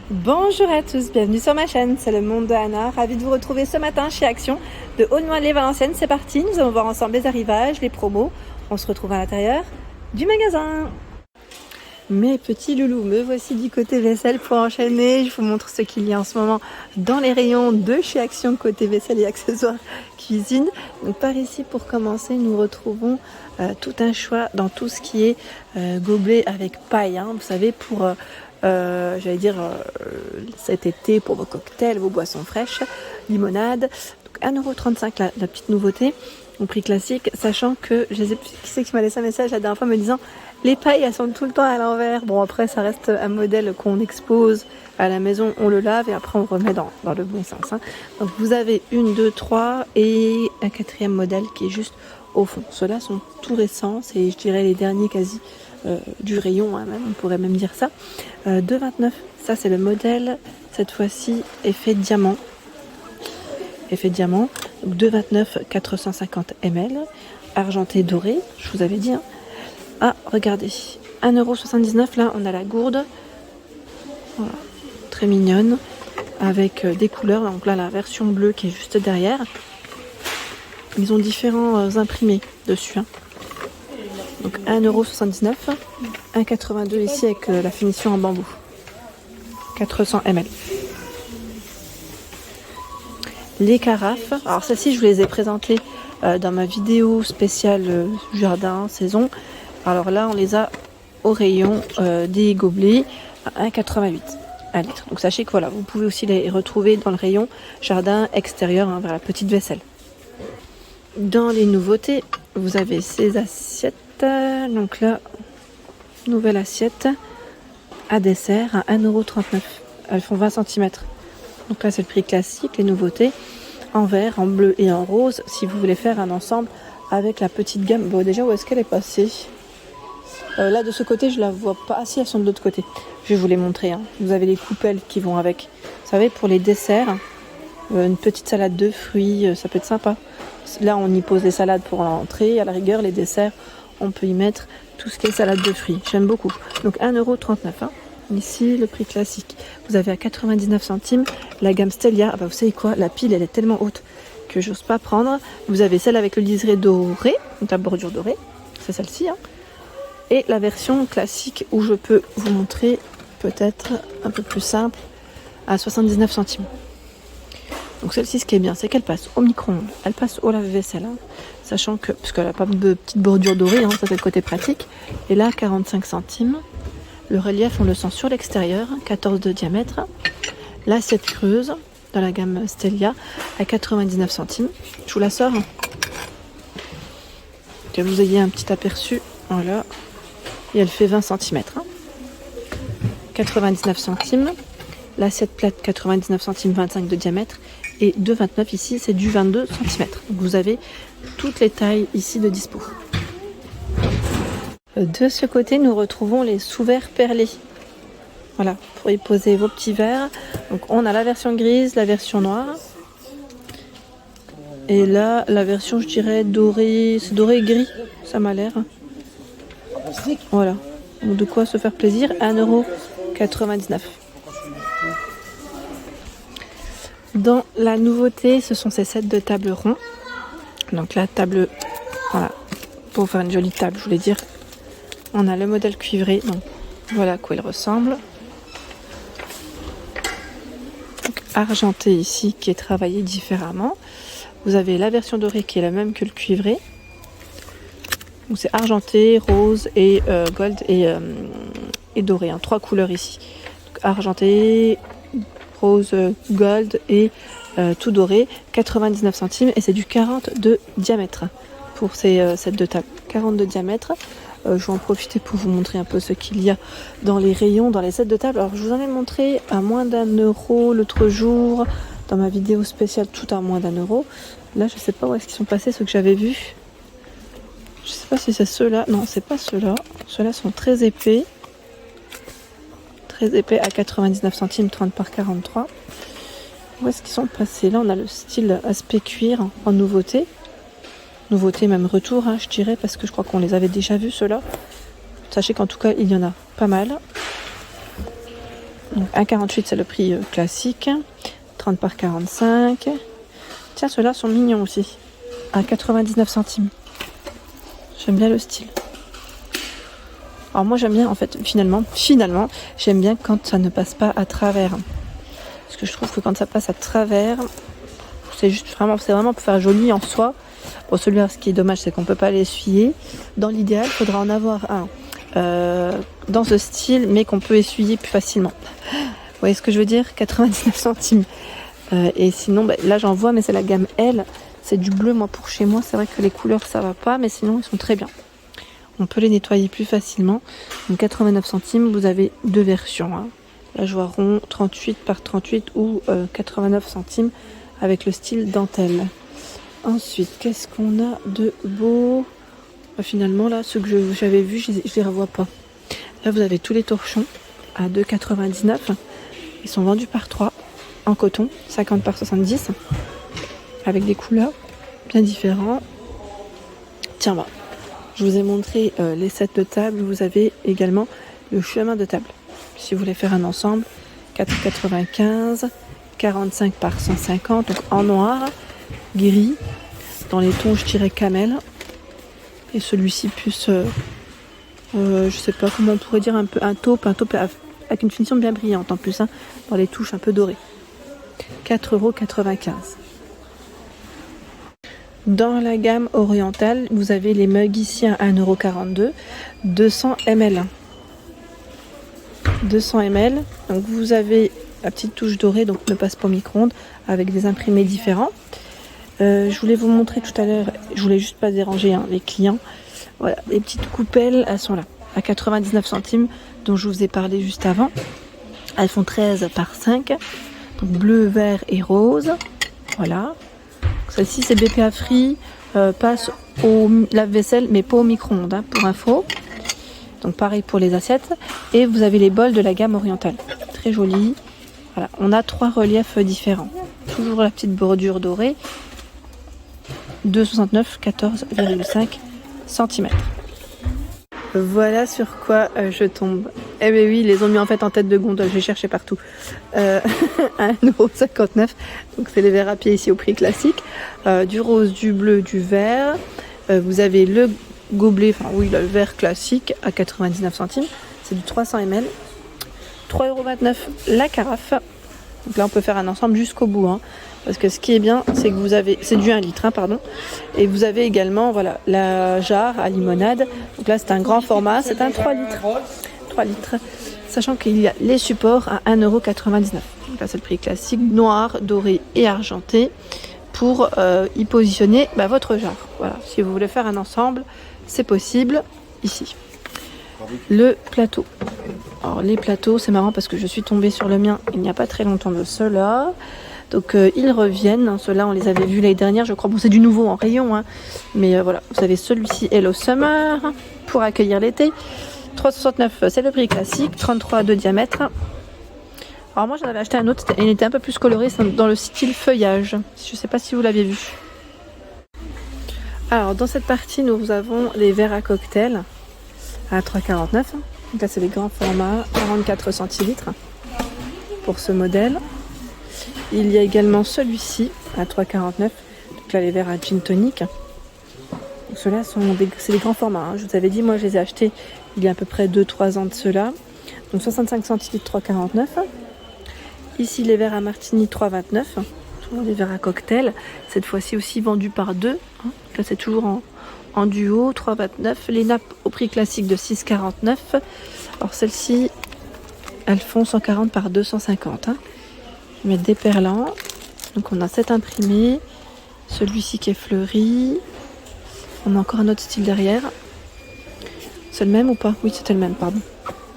Bonjour à tous, bienvenue sur ma chaîne, c'est le monde de Anna. Ravie de vous retrouver ce matin chez Action de Aulnoy-les-Valenciennes. C'est parti, nous allons voir ensemble les arrivages, les promos. On se retrouve à l'intérieur du magasin. Mes petits loulous, me voici du côté vaisselle pour enchaîner. Je vous montre ce qu'il y a en ce moment dans les rayons de chez Action côté vaisselle et accessoires cuisine. Donc par ici, pour commencer, nous retrouvons tout un choix dans tout ce qui est gobelet avec paille. Vous savez, pour cet été, pour vos cocktails, vos boissons fraîches, limonade. Donc 1,35 € la petite nouveauté, au prix classique, sachant que je sais plus qui c'est qui m'a laissé un message la dernière fois me disant les pailles elles sont tout le temps à l'envers. Bon, après ça reste un modèle qu'on expose à la maison, on le lave et après on remet dans le bon sens. Donc vous avez 1, 2, 3 et un quatrième modèle qui est juste au fond. Ceux-là sont tout récents, c'est je dirais les derniers quasi du rayon, même, on pourrait même dire ça. 2,29, ça c'est le modèle, cette fois-ci effet diamant. Effet diamant, donc 2,29, 450 ml, argenté doré, je vous avais dit. Ah, regardez, 1,79 €, là on a la gourde, voilà, très mignonne, avec des couleurs, donc là la version bleue qui est juste derrière. Ils ont différents imprimés dessus. Donc 1,79 €, 1,82 € ici avec la finition en bambou, 400 ml. Les carafes, alors celles-ci je vous les ai présentées dans ma vidéo spéciale jardin saison. Alors là on les a au rayon des gobelets à 1,88 € un litre. Donc sachez que voilà, vous pouvez aussi les retrouver dans le rayon jardin extérieur, vers la petite vaisselle. Dans les nouveautés, vous avez ces assiettes. Donc là, nouvelle assiette à dessert à 1,39 €. Elles font 20 cm. Donc là, c'est le prix classique, les nouveautés en vert, en bleu et en rose. Si vous voulez faire un ensemble avec la petite gamme. Bon, déjà, où est-ce qu'elle est passée? Là, de ce côté, je la vois pas. Ah si, elles sont de l'autre côté. Je vais vous les montrer. Vous avez les coupelles qui vont avec. Vous savez, pour les desserts, une petite salade de fruits, ça peut être sympa. Là, on y pose les salades pour l'entrée. À la rigueur, les desserts, on peut y mettre tout ce qui est salade de fruits. J'aime beaucoup. Donc 1,39 €. Ici, le prix classique. Vous avez à 99 centimes la gamme Stellia. Vous savez quoi? La pile, elle est tellement haute que j'ose pas prendre. Vous avez celle avec le liseré doré, donc la bordure dorée. C'est celle-ci. Et la version classique où je peux vous montrer peut-être un peu plus simple à 79 centimes. Donc celle-ci, ce qui est bien, c'est qu'elle passe au micro-ondes, elle passe au lave-vaisselle, sachant que, parce qu'elle n'a pas de petite bordure dorée, ça c'est le côté pratique. Et là, 45 centimes. Le relief, on le sent sur l'extérieur, 14 de diamètre. L'assiette creuse, dans la gamme Stellia, à 99 centimes. Je vous la sors, que vous ayez un petit aperçu. Voilà. Et elle fait 20 cm. 99 centimes. L'assiette plate, 99 centimes, 25 de diamètre. Et 2,29 ici, c'est du 22 cm. Donc vous avez toutes les tailles ici de dispo. De ce côté, nous retrouvons les sous-verres perlés. Voilà, pour y poser vos petits verres. Donc on a la version grise, la version noire. Et là, la version, je dirais, dorée. C'est doré gris, ça m'a l'air. Voilà. Donc de quoi se faire plaisir. 1,99 €. Dans la nouveauté, ce sont ces sets de table rond. Donc la table, voilà, pour faire une jolie table, je voulais dire. On a le modèle cuivré, donc voilà à quoi il ressemble. Donc, argenté ici, qui est travaillé différemment. Vous avez la version dorée qui est la même que le cuivré. Donc c'est argenté, rose et gold et doré. 3 couleurs ici. Donc, argenté, rose, gold et tout doré. 99 centimes et c'est du 40 de diamètre pour ces sets de table. 40 de diamètre. Je vais en profiter pour vous montrer un peu ce qu'il y a dans les rayons, dans les sets de table. Alors je vous en ai montré à moins d'1 € l'autre jour dans ma vidéo spéciale, tout à moins d'1 €. Là je sais pas où est-ce qu'ils sont passés ceux que j'avais vus. Je sais pas si c'est ceux-là. Non, c'est pas ceux-là. Ceux-là sont très épais. Très épais à 99 centimes, 30 par 43. Où est-ce qu'ils sont passés? Là on a le style aspect cuir en nouveauté. Nouveauté, même retour, je dirais, parce que je crois qu'on les avait déjà vus, ceux-là. Sachez qu'en tout cas, il y en a pas mal. Donc 1,48 c'est le prix classique. 30 par 45. Tiens, ceux-là sont mignons aussi. À 99 centimes. J'aime bien le style. Alors moi j'aime bien en fait, finalement, j'aime bien quand ça ne passe pas à travers. Parce que je trouve que quand ça passe à travers, c'est vraiment pour faire joli en soi. Bon, celui-là, ce qui est dommage, c'est qu'on peut pas l'essuyer. Dans l'idéal, il faudra en avoir un dans ce style, mais qu'on peut essuyer plus facilement. Vous voyez ce que je veux dire? 99 centimes. Et sinon, là j'en vois, mais c'est la gamme L. C'est du bleu, moi, pour chez moi. C'est vrai que les couleurs, ça va pas, mais sinon, ils sont très bien. On peut les nettoyer plus facilement. Donc 89 centimes, vous avez deux versions. Hein. Là, je vois rond 38 par 38 ou 89 centimes avec le style dentelle. Ensuite, qu'est-ce qu'on a de beau? Finalement, là, ceux que j'avais vus, je les revois pas. Là, vous avez tous les torchons à 2,99 €. Ils sont vendus par 3 en coton, 50 par 70, avec des couleurs bien différentes. Tiens, voilà. Je vous ai montré les sets de table. Vous avez également le chemin de table. Si vous voulez faire un ensemble, 4,95, 45 par 150, donc en noir, gris, dans les tons, je dirais camel. Et celui-ci plus, je sais pas comment on pourrait dire, un taupe avec une finition bien brillante en plus, hein, dans les touches un peu dorées. 4,95 €. Dans la gamme orientale, vous avez les mugs ici à 1,42 €, 200 ml. 200 ml. Donc vous avez la petite touche dorée, donc ne passe pas au micro-ondes, avec des imprimés différents. Je voulais vous montrer tout à l'heure, je voulais juste pas déranger les clients. Voilà, les petites coupelles, elles sont là, à 99 centimes, dont je vous ai parlé juste avant. Elles font 13 par 5, donc bleu, vert et rose. Voilà. Celle-ci c'est BPA Free, passe au lave-vaisselle mais pas au micro-ondes, hein, pour info. Donc pareil pour les assiettes. Et vous avez les bols de la gamme orientale. Très joli. Voilà, on a 3 reliefs différents. Toujours la petite bordure dorée. 2,69, 14,5 cm. Voilà sur quoi je tombe. Eh bien oui, ils les ont mis en fait en tête de gondole, j'ai cherché partout. 1,59 €, donc c'est les verres à pied ici au prix classique. Du rose, du bleu, du vert. Vous avez le gobelet, le verre classique à 99 centimes. C'est du 300 ml. 3,29 € la carafe. Donc là on peut faire un ensemble jusqu'au bout. Hein. Parce que ce qui est bien, c'est que vous avez, c'est du 1 litre, hein, pardon. Et vous avez également, voilà, la jarre à limonade. Donc là, c'est un grand format, c'est un 3 litres. 3 litres. Sachant qu'il y a les supports à 1,99 €. Donc là, c'est le prix classique, noir, doré et argenté, pour y positionner votre jarre. Voilà, si vous voulez faire un ensemble, c'est possible ici. Le plateau. Alors les plateaux, c'est marrant parce que je suis tombée sur le mien il n'y a pas très longtemps de cela. Donc ils reviennent, ceux-là on les avait vus l'année dernière, je crois. Bon, c'est du nouveau en rayon, hein. Mais voilà, vous avez celui-ci Hello Summer pour accueillir l'été. 3,69 €, c'est le prix classique, 33 de diamètre. Alors moi j'en avais acheté un autre, il était un peu plus coloré, c'est dans le style feuillage. Je ne sais pas si vous l'aviez vu. Alors dans cette partie, nous avons les verres à cocktail à 3,49 €. Donc là c'est les grands formats, 44 centilitres pour ce modèle. Il y a également celui-ci à 3,49 €. Donc là les verres à gin tonic. Ceux-là c'est des grands formats. Hein. Je vous avais dit, moi je les ai achetés il y a à peu près 2-3 ans de cela. Donc 65 centilitres, 3,49 €. Ici les verres à martini, 3,29 €. Toujours des verres à cocktail. Cette fois-ci aussi vendus par deux. Hein. Là c'est toujours en duo, 3,29 €. Les nappes au prix classique de 6,49 €. Alors celles-ci, elles font 140 par 250. Hein. Ils mettent des perlants. Donc on a cet imprimé. Celui-ci qui est fleuri. On a encore un autre style derrière. C'est le même ou pas? Oui, c'était le même, pardon.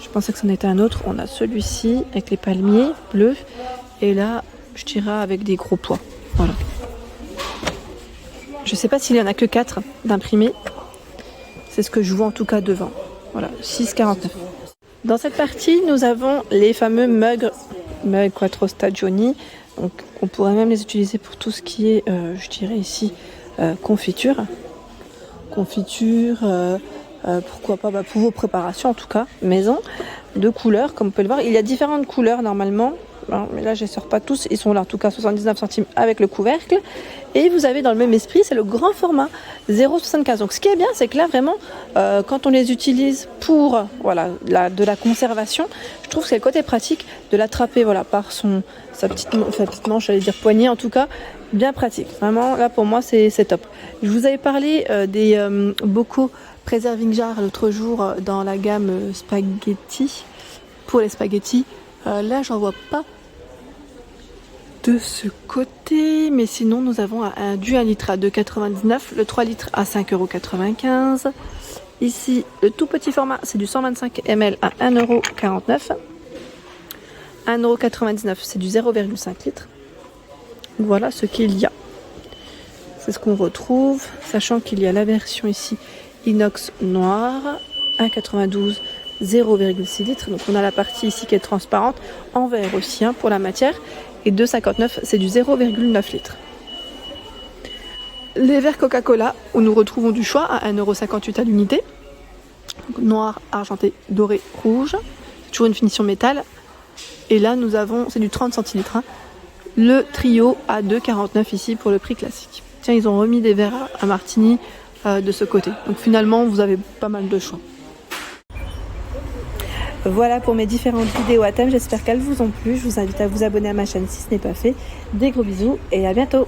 Je pensais que c'en était un autre. On a celui-ci avec les palmiers bleus. Et là, je dirais avec des gros pois. Voilà. Je sais pas s'il y en a que 4 d'imprimés. C'est ce que je vois en tout cas devant. Voilà, 6,49 €. Dans cette partie, nous avons les fameux mugs Quattro Stagioni. Donc, on pourrait même les utiliser pour tout ce qui est, je dirais ici, confiture. Confiture, pourquoi pas, pour vos préparations en tout cas, maison. de couleurs, comme vous pouvez le voir. Il y a différentes couleurs normalement. Mais là je ne les sors pas tous, ils sont là en tout cas 79 centimes avec le couvercle. Et vous avez dans le même esprit, c'est le grand format 0,75. Donc ce qui est bien, c'est que là vraiment, quand on les utilise pour de la conservation, je trouve que c'est le côté pratique de l'attraper par sa petite manche, j'allais dire poignée en tout cas, bien pratique. Vraiment là pour moi c'est top. Je vous avais parlé des bocaux preserving jar l'autre jour dans la gamme spaghetti, pour les spaghettis. Là j'en vois pas de ce côté, mais sinon nous avons du 1 litre à 2,99, le 3 litres à 5,95 €. Ici le tout petit format c'est du 125 ml à 1,49 €. 1,99 € c'est du 0,5 litre. Voilà ce qu'il y a. C'est ce qu'on retrouve, sachant qu'il y a la version ici inox noir, 1,92 €, 0,6 litres. Donc on a la partie ici qui est transparente, en verre aussi pour la matière. Et 2,59 c'est du 0,9 litres. Les verres Coca-Cola, où nous retrouvons du choix à 1,58 € à l'unité. Noir, argenté, doré, rouge. Toujours une finition métal. Et là nous avons, c'est du 30 centilitres. Le trio à 2,49 € ici pour le prix classique. Tiens, ils ont remis des verres à martini de ce côté. Donc finalement vous avez pas mal de choix. Voilà pour mes différentes vidéos à thème, j'espère qu'elles vous ont plu. Je vous invite à vous abonner à ma chaîne si ce n'est pas fait. Des gros bisous et à bientôt.